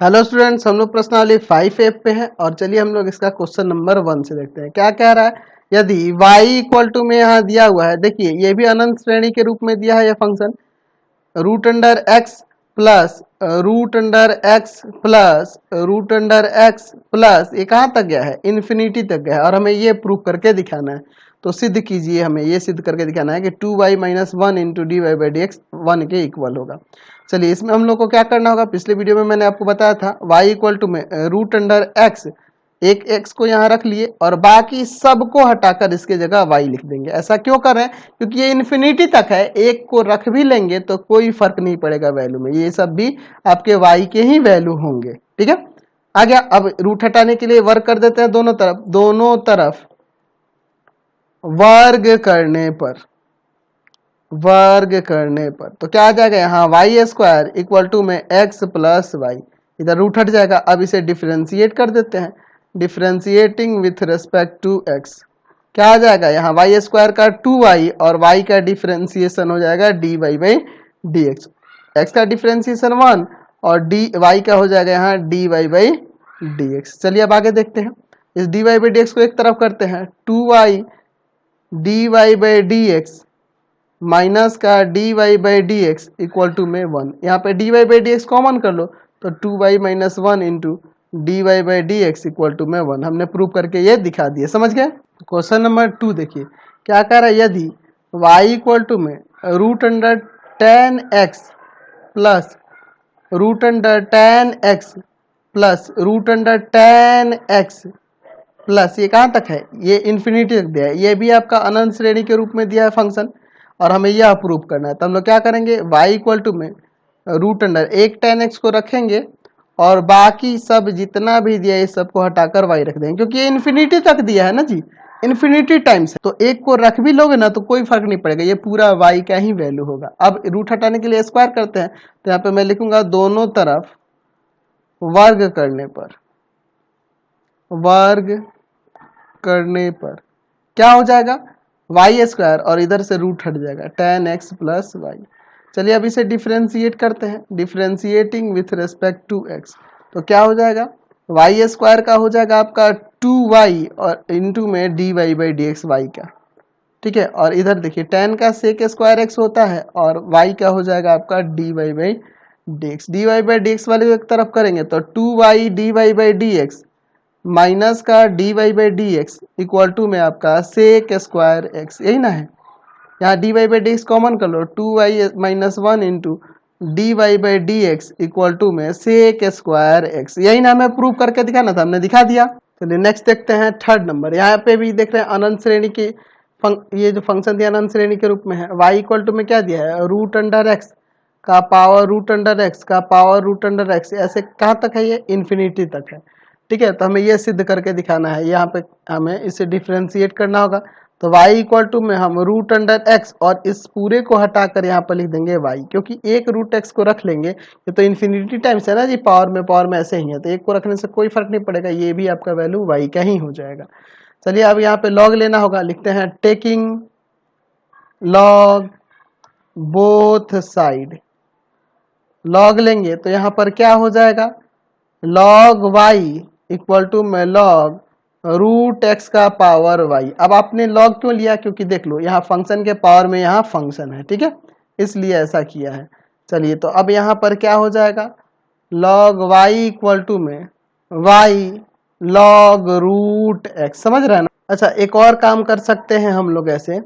Hello students, हम लोग प्रश्नावली 5F पे हैं और चलिए हम लोग इसका क्वेश्चन नंबर 1 से देखते हैं क्या कह रहा है। यदि y इक्वल टू में यहाँ दिया हुआ है, देखिए ये भी अनंत श्रेणी के रूप में दिया है। यह function root under x plus root under x plus root under x plus ये कहाँ तक गया है, इन्फिनिटी तक गया है और हमें ये प्रूव करके दिखाना है। तो सिद्ध कीजिए, हमें ये सिद्ध करके दिखाना है कि 2y minus one into d y by d x 1 के इक्वल होगा। चलिए इसमें हम लोग को क्या करना होगा, पिछले वीडियो में मैंने आपको बताया था y इक्वल टू में रूट अंडर एक्स, एक x को यहाँ रख लिए और बाकी सबको हटाकर इसके जगह y लिख देंगे। ऐसा क्यों कर रहे हैं, क्योंकि ये इन्फिनिटी तक है, एक को रख भी लेंगे तो कोई फर्क नहीं पड़ेगा वैल्यू में, ये सब भी आपके y के ही वैल्यू होंगे। ठीक है, आ गया। अब रूट हटाने के लिए वर्ग कर देते हैं दोनों तरफ वर्ग करने पर तो क्या आ जाएगा, यहाँ वाई स्क्वायर इक्वल टू में एक्स प्लस वाई, इधर रूट हट जाएगा। अब इसे डिफ्रेंशिएट कर देते हैं, differentiating with respect to x क्या आ जाएगा, यहाँ वाई स्क्वायर का 2y और y का डिफ्रेंशिएशन हो जाएगा dy by d x. X का डिफ्रेंशिएशन 1 और डी वाई का हो जाएगा यहाँ dy बाई डी एक्स। चलिए अब आगे देखते हैं, इस dy बाई डी एक्स को एक तरफ करते हैं, 2y dy by d x minus का d y by d x equal to में 1। यहाँ पे d y by d x common कर लो तो 2y minus one into d y by d x equal to में 1। हमने प्रूव करके ये दिखा दिया, समझ गए। क्वेश्चन नंबर 2 देखिए क्या कह रहा है, यदि y इक्वल टू में root under ten x plus root under ten x plus root under ten x plus ये कहाँ तक है, ये इन्फिनिटी तक दिया है, ये भी आपका अनंत श्रेणी के रूप में दिया है फंक्शन और हमें यह प्रूव करना है। तो हम लोग क्या करेंगे, y इक्वल टू में रूट अंडर एक टेन एक्स को रखेंगे और बाकी सब जितना भी दिया है इस सबको हटाकर y रख देंगे, क्योंकि ये इन्फिनिटी तक दिया है ना जी, इन्फिनिटी टाइम्स है, तो एक को रख भी लोगे ना तो कोई फर्क नहीं पड़ेगा, ये पूरा y का ही वैल्यू होगा। अब रूट हटाने के लिए स्क्वायर करते हैं तो यहाँ पे मैं लिखूंगा दोनों तरफ वर्ग करने पर क्या हो जाएगा, वाई स्क्वायर और इधर से रूट हट जाएगा टेन एक्स प्लस वाई। चलिए अब इसे डिफ्रेंशिएट करते हैं, differentiating with respect to x तो क्या हो जाएगा, वाई स्क्वायर का हो जाएगा आपका 2y और इंटू में d y by d x y का। ठीक है, और इधर देखिए टेन का सेक स्क्वायर एक्स होता है और y का हो जाएगा आपका d y by d x. D y by d x वाले एक तरफ करेंगे तो 2y d y by d x minus का d y by d x equal to में आपका सेक स्क्वायर एक्स, यही ना है। यहाँ d y by d x common कर लो, 2y minus one into d y by d x equal to में सेक स्क्वायर एक्स, यही ना हमें प्रूव करके दिखाना था, हमने दिखा दिया। चलिए नेक्स्ट देखते हैं थर्ड नंबर। यहाँ पे भी देख रहे हैं अनंत श्रेणी की ये जो फंक्शन दिया अनंत श्रेणी के रूप में है। y इक्वल टू में क्या दिया है, रूट अंडर एक्स का पावर रूट अंडर एक्स का पावर रूट अंडर एक्स, ऐसे कहाँ तक है, ये इन्फिनिटी तक है। ठीक है, तो हमें ये सिद्ध करके दिखाना है, यहाँ पे हमें इसे डिफ्रेंशिएट करना होगा। तो y इक्वल टू में हम रूट अंडर x और इस पूरे को हटाकर यहाँ पर लिख देंगे y, क्योंकि एक रूट x को रख लेंगे, ये तो इन्फिनिटी टाइम्स है ना जी, पावर में ऐसे ही है, तो एक को रखने से कोई फर्क नहीं पड़ेगा, ये भी आपका वैल्यू y का ही हो जाएगा। चलिए अब यहाँ पे लॉग लेना होगा, लिखते हैं taking log both side. Log लेंगे तो यहाँ पर क्या हो जाएगा, लॉग y इक्वल टू में लॉग रूट एक्स का पावर y। अब आपने लॉग क्यों लिया, क्योंकि देख लो यहाँ फंक्शन के पावर में यहाँ फंक्शन है, ठीक है, इसलिए ऐसा किया है। चलिए तो अब यहाँ पर क्या हो जाएगा, लॉग y इक्वल टू में y लॉग रूट एक्स, समझ रहे हैं ना। अच्छा एक और काम कर सकते हैं हम लोग, ऐसे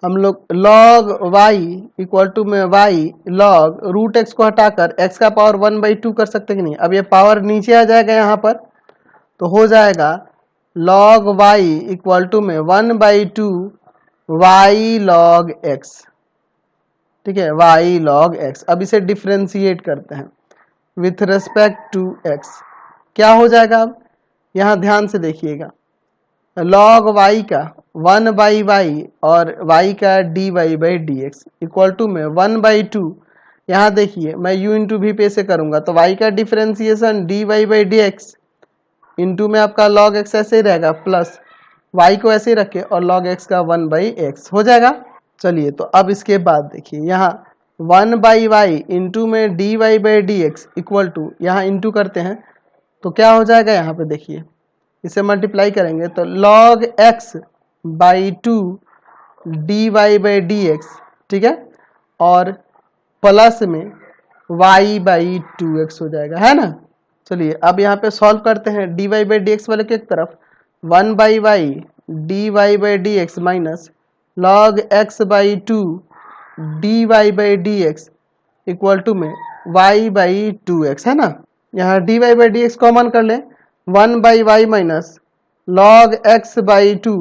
हम लोग log y इक्वल टू में y log रूट एक्स को हटाकर x का पावर 1/2 कर सकते हैं कि नहीं। अब ये पावर नीचे आ जाएगा यहाँ पर, तो हो जाएगा log y इक्वल टू में 1/2 y log x। ठीक है, y log x। अब इसे डिफ्रेंशिएट करते हैं विथ रेस्पेक्ट टू x, क्या हो जाएगा, अब यहाँ ध्यान से देखिएगा, log y का 1/y और y का dy by d x equal to में 1/2। यहाँ देखिए मैं u इंटू वी पे से करूँगा तो y का differentiation dy by d x into में आपका log x ऐसे ही रहेगा, प्लस y को ऐसे ही रखे और log x का 1/x हो जाएगा। चलिए तो अब इसके बाद देखिए यहाँ 1 बाई वाई इंटू में d y by d x equal to, यहाँ इंटू करते हैं तो क्या हो जाएगा, यहाँ पे देखिए इसे मल्टीप्लाई करेंगे तो log x by 2 d y by d x, ठीक है, और प्लस में y बाई 2x हो जाएगा, है ना। चलिए अब यहाँ पे सॉल्व करते हैं, d y by d x वाले के एक तरफ 1 by y d y by d x minus log x by 2 d y by d x equal to में y बाई 2x, है ना। यहाँ d y by d x common कर लें, 1 by y minus log x by 2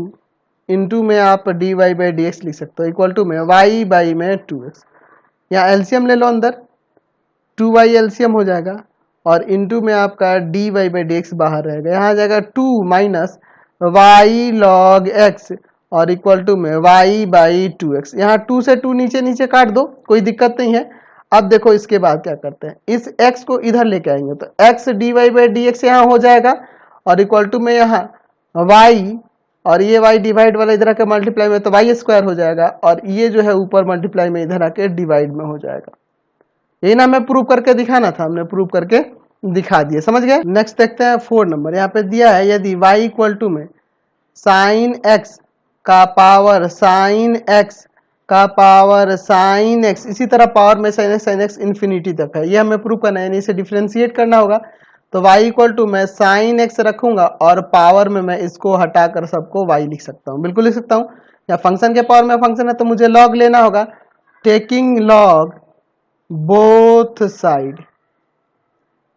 into में आप d y by d x लिख सकते हो इक्वल टू में y बाई में 2x। यहाँ एलसीएम ले लो, अंदर 2y एलसीएम हो जाएगा और इंटू में आपका d y by d x बाहर रहेगा, यहाँ आ जाएगा 2 माइनस वाई लॉग एक्स और इक्वल टू में y बाई 2x। यहाँ 2 से 2 नीचे नीचे काट दो, कोई दिक्कत नहीं है। अब देखो इसके बाद क्या करते हैं, इस x को इधर लेके आएंगे तो x d y by d x यहाँ हो जाएगा और इक्वल टू में यहाँ y और ये y डिवाइड वाला इधर आके मल्टीप्लाई में तो y स्क्वायर हो जाएगा और ये जो है ऊपर मल्टीप्लाई में इधर आके डिवाइड में हो जाएगा। ये ना हमें प्रूव करके दिखाना था, हमने प्रूव करके दिखा दिया, समझ गए। नेक्स्ट देखते हैं 4 नंबर, यहाँ पे दिया है यदि y इक्वल टू में साइन x का पावर साइन x का पावर साइन x, इसी तरह पावर में साइन x इन्फिनिटी तक है, ये हमें प्रूव करना है, यानी इसे डिफ्रेंशिएट करना होगा। तो y इक्वल टू मैं साइन x रखूंगा और पावर में मैं इसको हटाकर सबको y लिख सकता हूँ, बिल्कुल लिख सकता हूँ। या फंक्शन के पावर में फंक्शन है तो मुझे log लेना होगा, टेकिंग log बोथ साइड।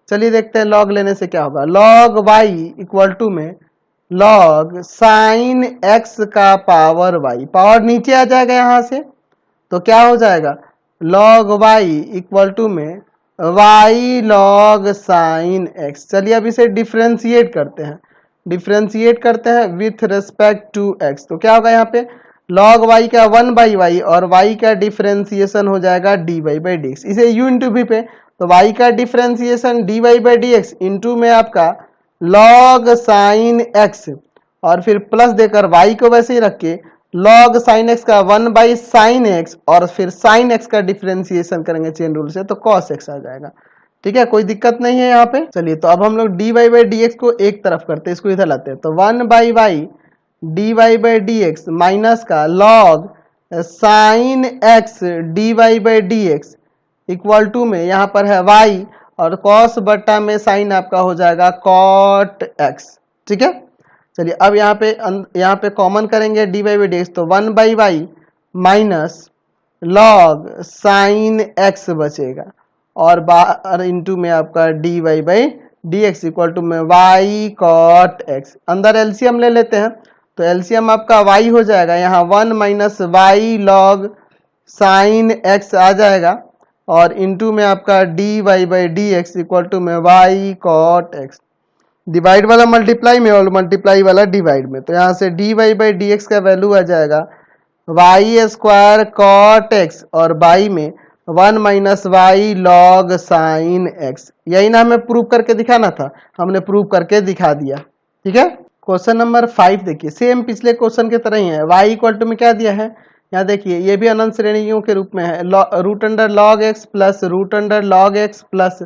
चलिए देखते हैं log लेने से क्या होगा, log y इक्वल टू में log साइन x का पावर y, पावर नीचे आ जाएगा यहाँ से तो क्या हो जाएगा log y इक्वल टू में y log साइन x। चलिए अब इसे डिफ्रेंशिएट करते हैं, डिफ्रेंशिएट करते हैं विथ रिस्पेक्ट टू x, तो क्या होगा यहाँ पे log y का 1 बाई वाई और y का डिफ्रेंशिएशन हो जाएगा d y by d x, इसे u इंटू वी पे, तो y का differentiation d y by d x into में आपका log साइन x और फिर प्लस देकर y को वैसे ही रख के log साइन x का 1 बाई साइन x और फिर साइन x का डिफ्रेंशिएशन करेंगे चेन रूल से तो cos x आ जाएगा, ठीक है, कोई दिक्कत नहीं है यहाँ पे। चलिए तो अब हम लोग d y by d x को एक तरफ करते हैं, इसको इधर लाते हैं, तो 1 by y d y by d x minus का log sine x d y by d x equal to में यहाँ पर है y और cos बट्टा में साइन आपका हो जाएगा cot x, ठीक है। चलिए अब यहाँ पे कॉमन करेंगे d y by d x, तो 1 by y minus log sine x बचेगा और बाहर इंटू में आपका d y by d x equal to में y cot x। अंदर एलसीएम ले लेते हैं तो एलसीएम आपका y हो जाएगा, यहाँ 1 minus y log sine x आ जाएगा और इंटू में आपका d y by d x equal to में y cot x। डिवाइड वाला मल्टीप्लाई में और मल्टीप्लाई वाला डिवाइड में, तो यहाँ से d y by d x का वैल्यू आ जाएगा वाई स्क्वायर कॉट एक्स और बाई में 1 minus y log sine x. यही ना हमें प्रूव करके दिखाना था, हमने प्रूव करके दिखा दिया, ठीक है। क्वेश्चन नंबर 5 देखिए, सेम पिछले क्वेश्चन की तरह ही है। y इक्वल टू में क्या दिया है, यहाँ देखिए ये भी अनंत श्रेणियों के रूप में है, root under log x plus root under log x plus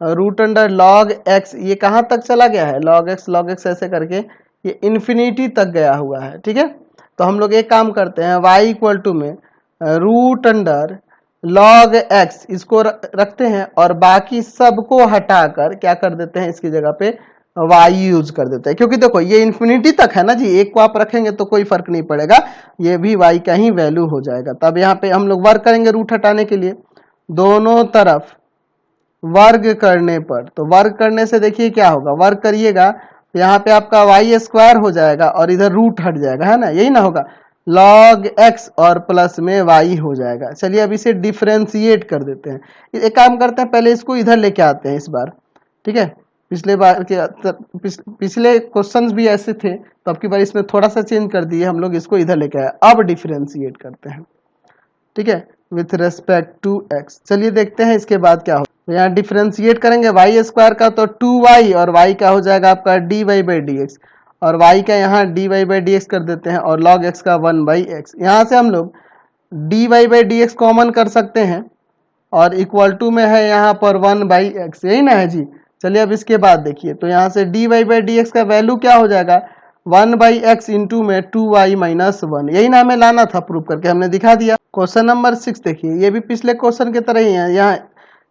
root under log x, ये कहाँ तक चला गया है लॉग एक्स ऐसे करके ये इन्फिनिटी तक गया हुआ है, ठीक है। तो हम लोग एक काम करते हैं, y इक्वल टू में रूट अंडर लॉग एक्स इसको रखते हैं और बाकी सबको हटाकर क्या कर देते हैं, इसकी जगह पे y यूज कर देते हैं, क्योंकि देखो ये इन्फिनिटी तक है ना जी, एक को आप रखेंगे तो कोई फर्क नहीं पड़ेगा, ये भी y का ही वैल्यू हो जाएगा। तब यहाँ पे हम लोग वर्क करेंगे रूट हटाने के लिए, दोनों तरफ वर्ग करने पर, तो वर्ग करने से देखिए क्या होगा, वर्ग करिएगा तो यहाँ पे आपका वाई स्क्वायर हो जाएगा और इधर रूट हट जाएगा, है ना, यही ना होगा, लॉग एक्स और प्लस में वाई हो जाएगा। चलिए अब इसे डिफ्रेंशिएट कर देते हैं, एक काम करते हैं, पहले इसको इधर लेके आते हैं इस बार, ठीक है। पिछले बार के पिछले क्वेश्चंस भी ऐसे थे तो अब की बार इसमें थोड़ा सा चेंज कर दिए हम लोग, इसको इधर लेके आए, अब डिफ्रेंशिएट करते हैं, ठीक है, विथ रेस्पेक्ट टू एक्स। चलिए देखते हैं इसके बाद क्या हो, तो यहाँ डिफ्रेंशिएट करेंगे वाई स्क्वायर का तो 2y और y का हो जाएगा आपका d y by d x और y का यहाँ d y by d x कर देते हैं और log x का 1 बाई एक्स। यहाँ से हम लोग d y by d x common कर सकते हैं और इक्वल टू में है यहाँ पर 1/x, यही ना है जी। चलिए अब इसके बाद देखिए, तो यहाँ से dy/dx का वैल्यू क्या हो जाएगा, 1/x इंटू में 2y माइनस 1, यही ना हमें लाना था, प्रूव करके हमने दिखा दिया। क्वेश्चन नंबर 6 देखिए, ये भी पिछले क्वेश्चन की तरह ही है। यहाँ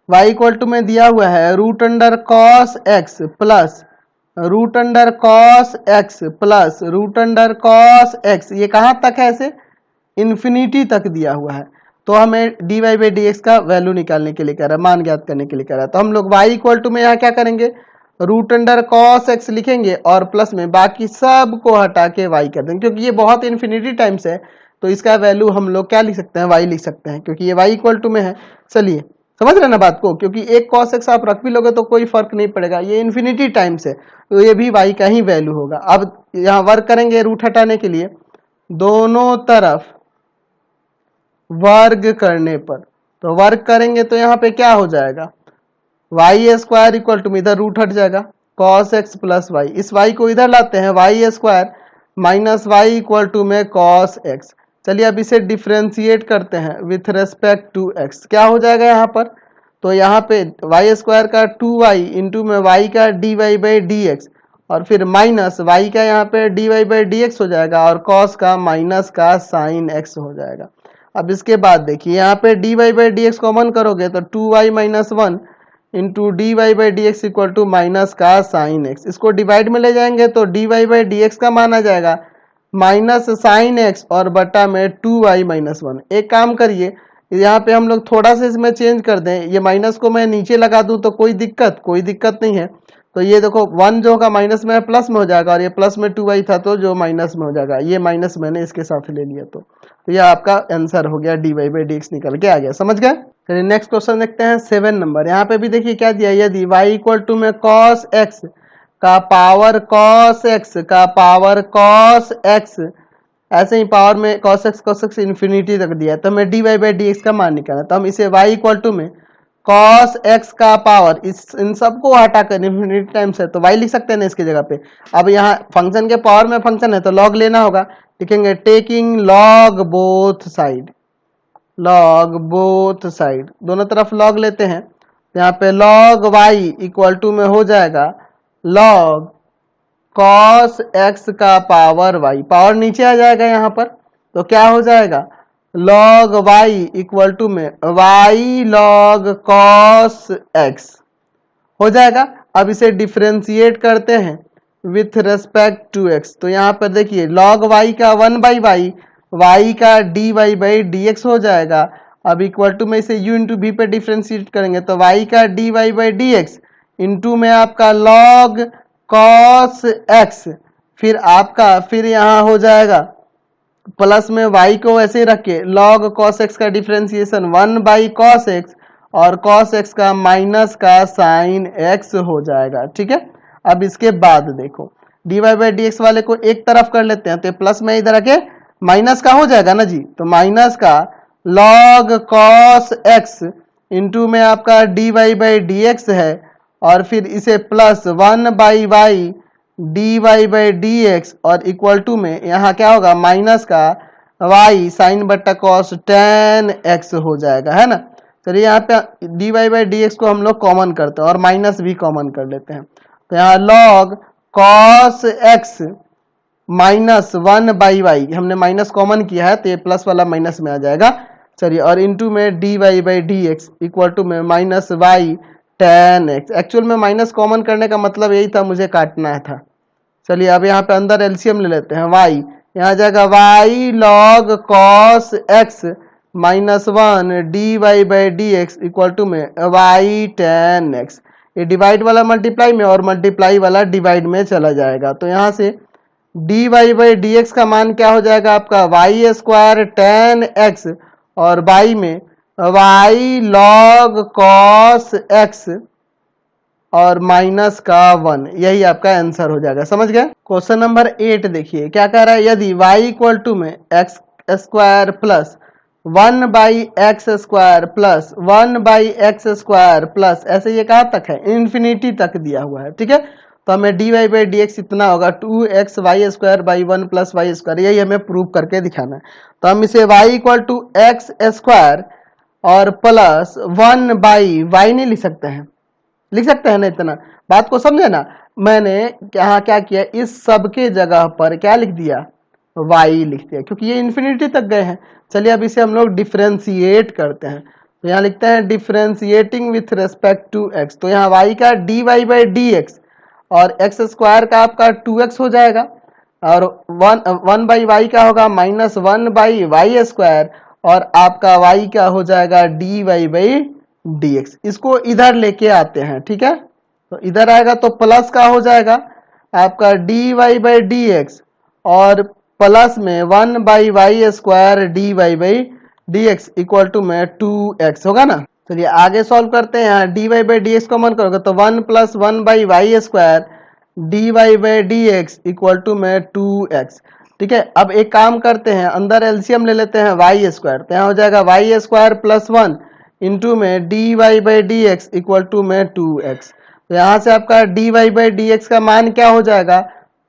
y इक्वल टू में दिया हुआ है root under cos x plus root under cos x plus root under cos x, ये कहाँ तक है, ऐसे इन्फिनिटी तक दिया हुआ है। तो हमें dy/dx का वैल्यू निकालने के लिए कह रहा है, मान ज्ञात करने के लिए कह रहा है। तो हम लोग y इक्वल टू में यहाँ क्या करेंगे, रूट अंडर कॉस एक्स लिखेंगे और प्लस में बाकी सब को हटा के y कर देंगे, क्योंकि ये बहुत इन्फिनिटी टाइम्स है तो इसका वैल्यू हम लोग क्या लिख सकते हैं, y लिख सकते हैं, क्योंकि ये y इक्वल टू में है। चलिए समझ रहे ना बात को, क्योंकि एक कॉस एक्स आप रख भी लोगे तो कोई फर्क नहीं पड़ेगा, ये इन्फिनिटी टाइम्स है तो ये भी y का ही वैल्यू होगा। अब यहाँ वर्क करेंगे रूट हटाने के लिए, दोनों तरफ वर्ग करने पर, तो वर्ग करेंगे तो यहाँ पे क्या हो जाएगा, वाई स्क्वायर इक्वल टू में इधर रूट हट जाएगा कॉस एक्स प्लस वाई, इस वाई को इधर लाते हैं, y square minus y equal to में कॉस एक्स। चलिए अब इसे डिफ्रेंशिएट करते हैं विथ रेस्पेक्ट टू एक्स, क्या हो जाएगा यहाँ पर, तो यहाँ पे वाई स्क्वायर का 2y इंटू में वाई का dy/dx और फिर माइनस वाई का यहाँ पे dy/dx हो जाएगा और कॉस का माइनस का साइन x हो जाएगा। अब इसके बाद देखिए यहाँ पे dy/dx कॉमन करोगे तो 2y minus 1 into dy/dx equal to minus का साइन x, इसको डिवाइड में ले जाएंगे तो dy/dx का मान आ जाएगा माइनस साइन x और बटा में 2y माइनस 1। एक काम करिए, यहाँ पे हम लोग थोड़ा सा इसमें चेंज कर दें, ये माइनस को मैं नीचे लगा दूं तो कोई दिक्कत नहीं है। तो ये देखो 1 जो होगा माइनस में प्लस में हो जाएगा और ये प्लस में 2y था तो जो माइनस में हो जाएगा, ये माइनस मैंने इसके साथ ले लिया तो ये आपका आंसर हो गया, dy/dx निकल के आ गया, समझ गए। चलिए नेक्स्ट क्वेश्चन देखते हैं 7 नंबर। यहाँ पे भी देखिए क्या दिया, यदि y इक्वल टू में cos x का पावर cos x, ऐसे ही पावर में cos x इन्फिनिटी तक दिया है तो हमें dy/dx का मान निकालना है। तो हम इसे y इक्वल टू में cos x का पावर, इन सबको हटाकर इन्फिनिटी टाइम्स है तो y लिख सकते हैं ना इसकी जगह पे। अब यहाँ फंक्शन के पावर में फंक्शन है तो log लेना होगा, लिखेंगे टेकिंग log बोथ साइड, दोनों तरफ log लेते हैं। तो यहाँ पे log y इक्वल टू में हो जाएगा log cos x का पावर y, पावर नीचे आ जाएगा यहाँ पर तो क्या हो जाएगा log y इक्वल टू में y log cos x हो जाएगा। अब इसे डिफरेंशिएट करते हैं विथ रेस्पेक्ट टू x, तो यहाँ पर देखिए log y का 1/y, y का dy/dx हो जाएगा। अब इक्वल टू में इसे u इंटू b पे डिफरेंशिएट करेंगे तो y का dy/dx इंटू में आपका log cos x, फिर यहाँ हो जाएगा प्लस में y को वैसे ही रख के log cos x का डिफरेंशिएशन 1/cos x और cos x का माइनस का साइन x हो जाएगा, ठीक है। अब इसके बाद देखो dy/dx वाले को एक तरफ कर लेते हैं तो प्लस में इधर आके माइनस का हो जाएगा ना जी, तो माइनस का log cos x इंटू में आपका dy/dx है और फिर इसे प्लस 1/y dy/dx और इक्वल टू में यहाँ क्या होगा माइनस का y साइन बट्टा cos tan x हो जाएगा, है ना। चलिए यहाँ पे dy/dx को हम लोग कॉमन करते हैं और माइनस भी कॉमन कर लेते हैं तो यहाँ log cos x minus 1/y, हमने माइनस कॉमन किया है तो ये प्लस वाला माइनस में आ जाएगा। चलिए और इंटू में dy/dx इक्वल टू में minus y tan x, actual में माइनस कॉमन करने का मतलब यही था, मुझे काटना था। चलिए अब यहाँ पे अंदर एलसीएम ले लेते हैं, y यहाँ जाएगा y log cos x minus 1 dy/dx equal to में y tan x, ये डिवाइड वाला मल्टीप्लाई में और मल्टीप्लाई वाला डिवाइड में चला जाएगा तो यहाँ से dy/dx का मान क्या हो जाएगा आपका y स्क्वायर tan x और y में y log cos x और माइनस का 1, यही आपका आंसर हो जाएगा, समझ गए। क्वेश्चन नंबर 8 देखिए क्या कह रहा है, यदि y इक्वल टू में x square plus 1/x square plus 1/x square plus, ऐसे ये कहाँ तक है, इन्फिनिटी तक दिया हुआ है, ठीक है। तो हमें dy/dx इतना होगा 2xy square by 1 plus y square, यही हमें प्रूव करके दिखाना है। तो हम इसे y इक्वल टू x स्क्वायर और प्लस 1/y नहीं लिख सकते हैं, लिख सकते हैं ना, इतना बात को समझे ना। मैंने यहाँ क्या किया, इस सब के जगह पर क्या लिख दिया, y लिख दिया, क्योंकि ये इन्फिनिटी तक गए हैं। चलिए अब इसे हम लोग डिफ्रेंशिएट करते हैं, तो यहाँ लिखते हैं differentiating with respect to x। तो यहाँ y का dy/dx और x स्क्वायर का आपका 2x हो जाएगा, और 1/y का होगा -1/y स्क्वायर, और आपका y का हो जाएगा dy/dx। इसको इधर लेके आते हैं, ठीक है। तो इधर आएगा तो प्लस का हो जाएगा आपका dy/dx और प्लस में 1/y square dy/dx equal to में 2x होगा ना। चलिए आगे सॉल्व करते हैं। यहाँ dy/dx कॉमन करोगे तो 1 + 1/y square dy/dx equal to में 2x, ठीक है। अब एक काम करते हैं, अंदर एलसीएम ले लेते हैं y स्क्वायर, तो यहाँ हो जाएगा y स्क्वायर प्लस 1 इंटू में dy/dx इक्वल टू में 2x। तो यहाँ से आपका dy/dx का मान क्या हो जाएगा,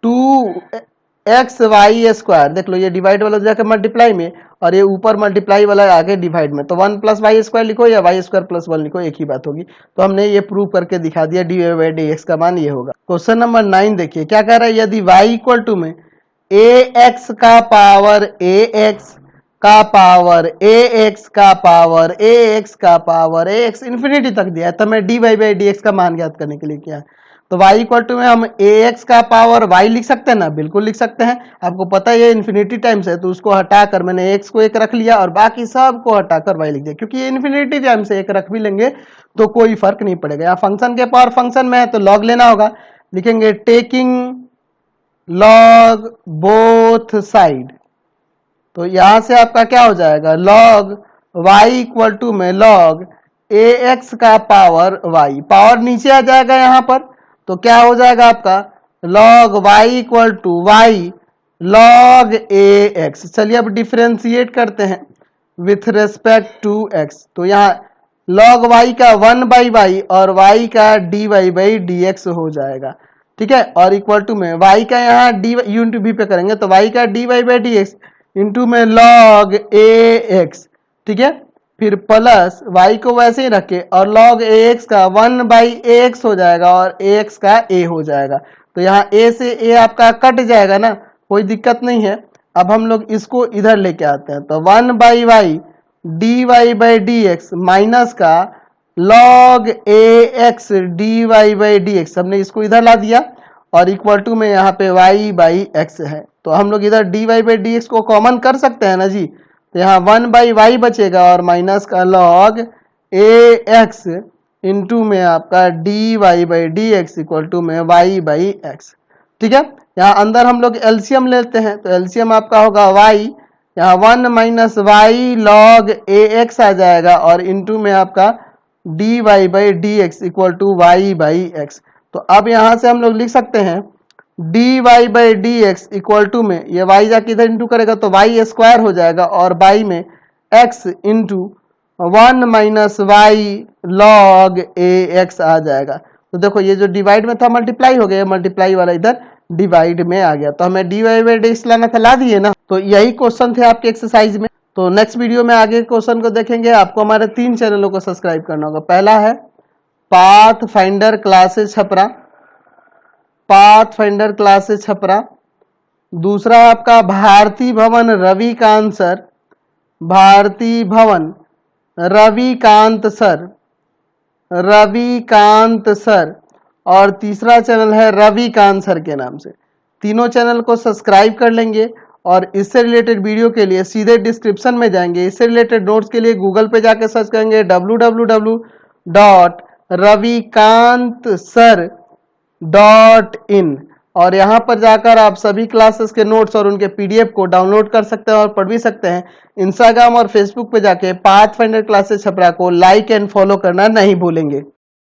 2xy स्क्वायर। देख लो ये डिवाइड वाला जाकर मल्टीप्लाई में, और ये ऊपर मल्टीप्लाई वाला आगे डिवाइड में, तो 1 + y स्क्वायर लिखो या y स्क्वायर प्लस 1 लिखो, एक ही बात होगी। तो हमने ये प्रूव करके दिखा दिया, dy/dx का मान ये होगा। क्वेश्चन नंबर 9 देखिए क्या कह रहा है, यदि y इक्वल टू में ax का पावर ax का पावर ax का पावर ax का पावर ax इन्फिनिटी तक दिया है, तो मैं dy/dx का मान ज्ञात करने के लिए किया। तो y इक्वल टू में हम ax का पावर y लिख सकते हैं ना, बिल्कुल लिख सकते हैं। आपको पता है ये इन्फिनिटी टाइम्स है, तो उसको हटाकर मैंने x को एक रख लिया और बाकी सब को हटाकर y लिख दिया, क्योंकि ये इन्फिनिटी टाइम्स है, एक रख भी लेंगे तो कोई फर्क नहीं पड़ेगा। यहाँ फंक्शन के पावर फंक्शन में है तो लॉग लेना होगा, लिखेंगे टेकिंग लॉग बोथ साइड। तो यहां से आपका क्या हो जाएगा, लॉग y इक्वल टू में लॉग ax का पावर y, पावर नीचे आ जाएगा यहाँ पर, तो क्या हो जाएगा आपका log y equal to y log ax। चलिए अब डिफरेंशिएट करते हैं विथ रेस्पेक्ट टू x। तो यहाँ log y का 1/y और y का dy/dx हो जाएगा, ठीक है। और इक्वल टू में y का यहाँ dy इंटू v पे करेंगे, तो y का dy/dx इंटू में log ax, ठीक है। फिर प्लस y को वैसे ही रखे और log ax का 1/ax हो जाएगा और ax का a हो जाएगा। तो यहाँ a से a आपका कट जाएगा ना, कोई दिक्कत नहीं है। अब हम लोग इसको इधर लेके आते हैं, तो 1/y dy/dx माइनस का log ax dy/dx, हमने इसको इधर ला दिया और इक्वल टू में यहाँ पे y/x है। तो हम लोग इधर dy/dx को कॉमन कर सकते हैं ना जी, तो यहाँ 1/y बचेगा और माइनस का log ax इंटू में आपका dy/dx इक्वल टू में y/x, ठीक है। यहाँ अंदर हम लोग एलसीएम लेते हैं, तो एलसीएम आपका होगा y, यहाँ 1 - y log ax आ जाएगा और इंटू में आपका dy/dx इक्वल टू y/x। तो अब यहाँ से हम लोग लिख सकते हैं dy/dx इक्वल टू में ये y जाके इधर इंटू करेगा तो y स्क्वायर हो जाएगा और y में x into 1 - y log ax आ जाएगा। तो देखो ये जो डिवाइड में था मल्टीप्लाई हो गया, मल्टीप्लाई वाला इधर डिवाइड में आ गया, तो हमें dy/dx लाना था, ला दिए ना। तो यही क्वेश्चन थे आपके एक्सरसाइज में। तो नेक्स्ट वीडियो में आगे क्वेश्चन को देखेंगे। आपको हमारे 3 चैनलों को सब्सक्राइब करना होगा। पहला है path finder classes Chhapra, path finder classes Chhapra. दूसरा आपका भारती भवन रविकांत सर, भारती भवन रविकांत सर, रविकांत सर। और तीसरा चैनल है रविकांत सर के नाम से। तीनों चैनल को सब्सक्राइब कर लेंगे और इससे रिलेटेड वीडियो के लिए सीधे डिस्क्रिप्शन में जाएंगे। इससे रिलेटेड नोट्स के लिए गूगल पे जाके सर्च करेंगे www.ravikanstsir.in और यहाँ पर जाकर आप सभी क्लासेस के नोट्स और उनके पीडीएफ को डाउनलोड कर सकते हैं और पढ़ भी सकते हैं। इंस्टाग्राम और फेसबुक पे जाके पाथ फाइंडर क्लासेस छपरा को लाइक एंड फॉलो करना नहीं भूलेंगे।